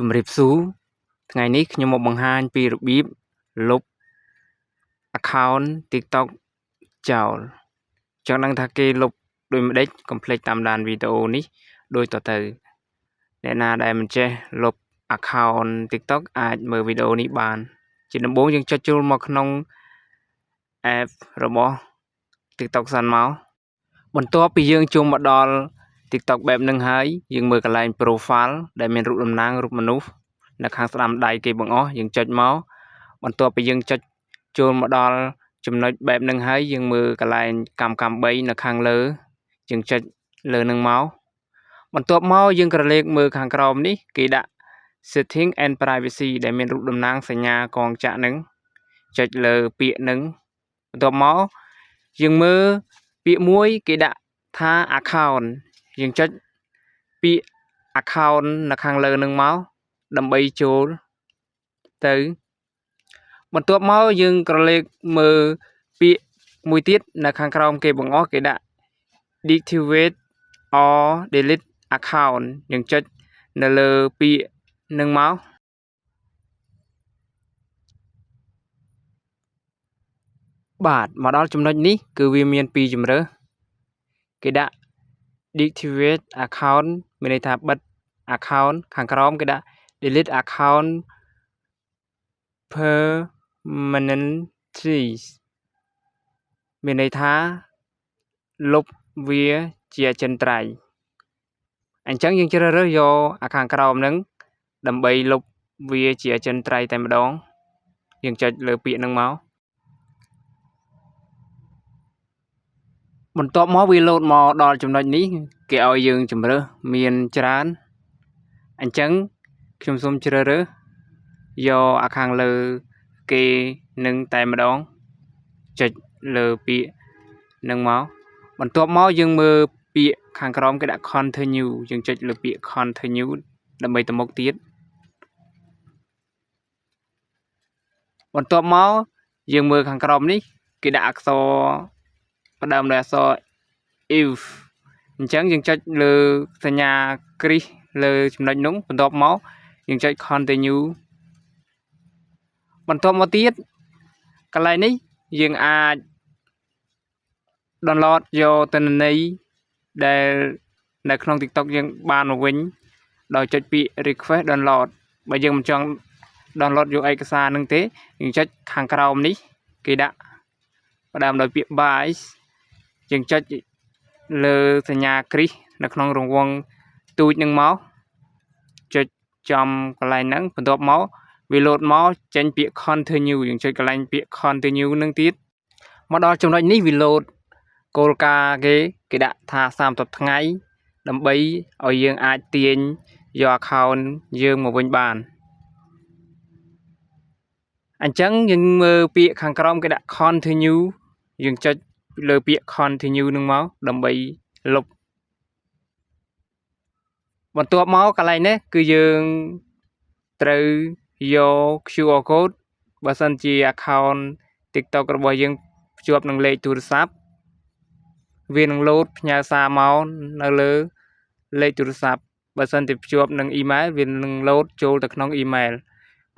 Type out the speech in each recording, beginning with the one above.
ជំរាបសួរថ្ងៃនេះខ្ញុំមកបង្ហាញពីរបៀបលុប account TikTok ចោលចង់ដឹងថាគេលុបដោយម្ដេចកុំភ្លេចតាមដានវីដេអូនេះដូចតទៅអ្នកណាដែលមិនចេះលុប account TikTok អាចមើលវីដេអូនេះបានជាដំបូងយើងចុចចូលមកក្នុង app របស់ TikTok សិនមកបន្ទាប់ពីយើងចូលមកដល់ TikTok បែបហ្នឹងហើយយើងមើលកន្លែង profile ដែលមានរូបតំណាងរូបមនុស្សនៅខាងស្ដាំដៃគេបង្អស់យើងចុចមកបន្ទាប់ពីយើងចុចចូលមកដល់ចំណុចបែបហ្នឹងហើយយើងមើលកន្លែងកម្ម3នៅខាងលើយើងចុចលើនឹងមកបន្ទាប់មកយើងក្រឡេកមើលខាងក្រោមនេះគេដាក់ setting and privacy ដែលមានរូបតំណាងសញ្ញាកងចក្រហ្នឹងចុចលើពាក្យហ្នឹងបន្ទាប់មកយើងមើលពាក្យមួយគេដាក់ថា account យើងចុចពាក្យ account នៅខាងលើនឹងមកដើម្បីចូលទៅបន្ទាប់មកយើងក្រឡេកមើលពាក្យមួយទៀតនៅខាងក្រោមគេបង្អស់គេដាក់ deactivate or delete account យើងចុចនៅលើពាក្យនឹងមកបាទមកដល់ចំណុចនេះគឺវាមានពីរជម្រើសគេដាក់ deactivate account មានន័យថាបិទ account ខាងក្រោមគេដាក់ delete account permanently មានន័យថាលុបវាជាអចិន្ត្រៃយ៍អញ្ចឹងយើងជ្រើសរើសយកអាខាងក្រោមហ្នឹងដើម្បីលុបវាជាអចិន្ត្រៃយ៍តែម្ដងយើងចុចលើពាក្យហ្នឹងមកបន្ទាប់មកវាលោតមកដល់ចំណុចនេះគេឲ្យយើងជម្រើសមានច្រើនអញ្ចឹងខ្ញុំសូមជ្រើសរើសយកអាខាងលើគេនឹងតែម្ដងចុចលើពាក្យនឹងមកបន្ទាប់មកយើងមើលពាក្យខាងក្រោមគេដាក់ continue យើងចុចលើពាក្យ continue ដើម្បីទៅមុខទៀតបន្ទាប់មកយើងមើលខាងក្រោមនេះគេដាក់អក្សរផ្ដើមដោយអក្សរ if អញ្ចឹងយើងចុចលើសញ្ញាគ្រីសលើចំណុចនោះបន្ទាប់មកយើងចុច continue បន្ទាប់មកទៀតកន្លែងនេះយើងអាច download យកទិន្នន័យដែលនៅក្នុង TikTok យើងបានមកវិញដោយចុចពាក្យ request download បើយើងមិនចង់ download យកឯកសារនឹងទេយើងចុចខាងក្រោមនេះគេដាក់ផ្ដើមដោយពាក្យ bytes យើងចុចលើសញ្ញាគ្រីសនៅក្នុងរង្វង់ទូចនឹងមកចុចចំកន្លែងហ្នឹងបន្ទាប់មកវាលោតមកចេញពាក្យ continue យើងចុចកន្លែងពាក្យ continue នឹងទៀតមកដល់ចំណុចនេះវាលោតគោលការណ៍គេដាក់ថា30ថ្ងៃដើម្បីឲ្យយើងអាចទាញយក account យើងមកវិញបានអញ្ចឹងយើងមើលពាក្យខាងក្រោមគេដាក់ continue យើងចុចលើពាក្យ continue នឹងមកដើម្បីលុបបន្ទាប់មកកន្លែងនេះគឺយើងត្រូវយក QR code បើសិនជា account TikTok របស់យើងភ្ជាប់នឹងលេខទូរស័ព្ទវានឹងលោតផ្ញើសារមកនៅលើលេខទូរស័ព្ទបើសិនជាភ្ជាប់នឹង email វានឹងលោតចូលទៅក្នុង email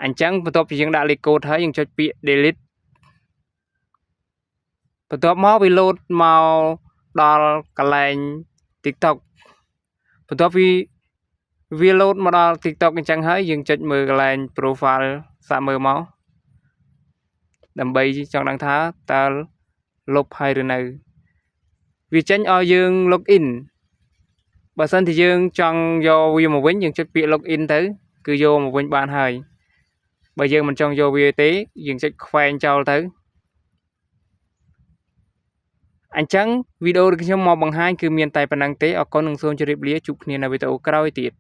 អញ្ចឹងបន្ទាប់ពីយើងដាក់លេខកូដហើយយើងចុចពាក្យ delete បន្ទាប់មកវាលោតមកដល់កន្លែង TikTok បន្ទាប់ពីវាលោតមកដល់ TikTok អញ្ចឹងហើយយើងចុចមើលកន្លែង profile សាកមើលមកដើម្បីចង់ដឹងថាតើលុបហើយឬនៅវាចេញឲ្យយើង login បើសិនជាយើងចង់យកវាមកវិញយើងចុចពាក្យ login ទៅគឺយកមកវិញបានហើយបើយើងមិនចង់យកវាទេយើងចុចខ្វែងចោលទៅអញ្ចឹងវីដេអូរបស់ខ្ញុំមកបង្ហាញគឺមានតែប៉ុណ្្នឹងទេអរគុណនិងសូមជម្រាបលាជួបគ្នានៅវីដេអូក្រោយទៀត